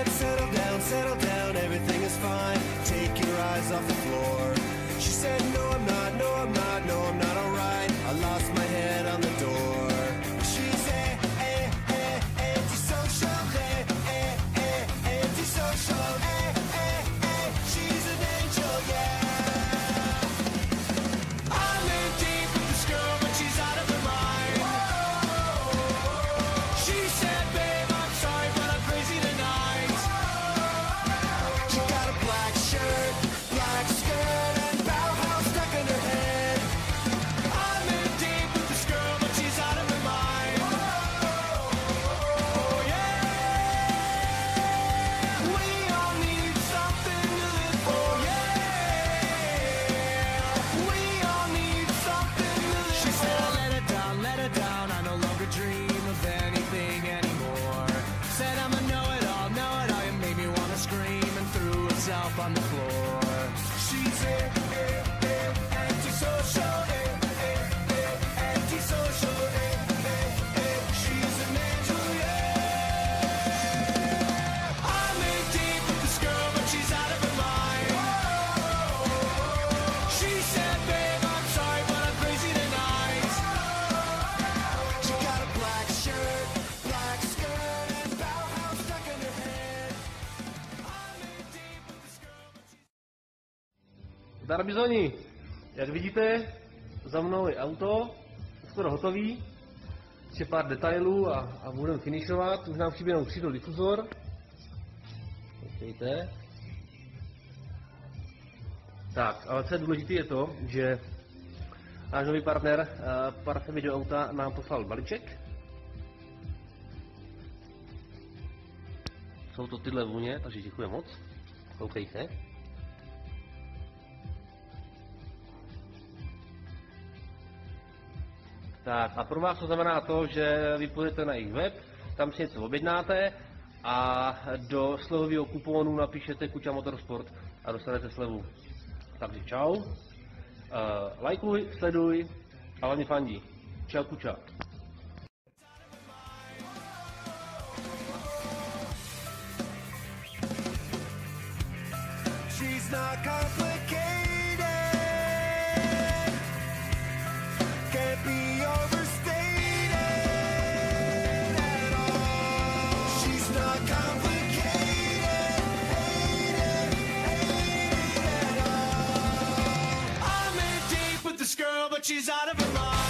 said, settle down, everything is fine. Take your eyes off the floor. She said, no, I'm not, no, I'm not, no, I'm not alright. I lost my head on the door. She's antisocial, antisocial, she's an angel, yeah. I'm in deep with this girl, but she's out of her mind. She said, babe, I'm sorry, but I'm crazy tonight. She got a black shirt, black skirt, and Bauhaus stuck in her head. I'm in deep with this girl, but she's out of her mind. Oh yeah, we all need something to live for. Yeah, we all need something to live for. She said, let her down, I no longer dream of anything anymore. Said I'm a know-it-all, you made me wanna scream, and threw herself on the floor. She's antisocial, antisocial, she's an angel, yeah. I'm in deep with this girl, but she's out of her mind. She said, babe, I'm sorry, but I'm crazy tonight. She got a black shirt, black skirt, and Bauhaus stuck in her head. I'm in deep with this girl, but she's... Zdar bizoni, jak vidíte, za mnou je auto, skoro hotový, ještě pár detailů a budeme finišovat, už nám chybí jenom křídlo difuzor. Počkejte. Tak, ale co je důležité je to, že náš nový partner Parfum do auta nám poslal balíček. Jsou to tyhle vůně, takže děkuji moc. Koukejte. Tak a pro vás to znamená to, že vy půjdete na jejich web, tam si něco objednáte a do slevového kupónu napíšete Kuča Motorsport a dostanete slevu. Takže čau, lajkuj, sleduj a hlavně fandí. Čau Kuča. She's not complicated, can't be overstated at all. She's not complicated, hated at all. I'm in deep with this girl, but she's out of her mind.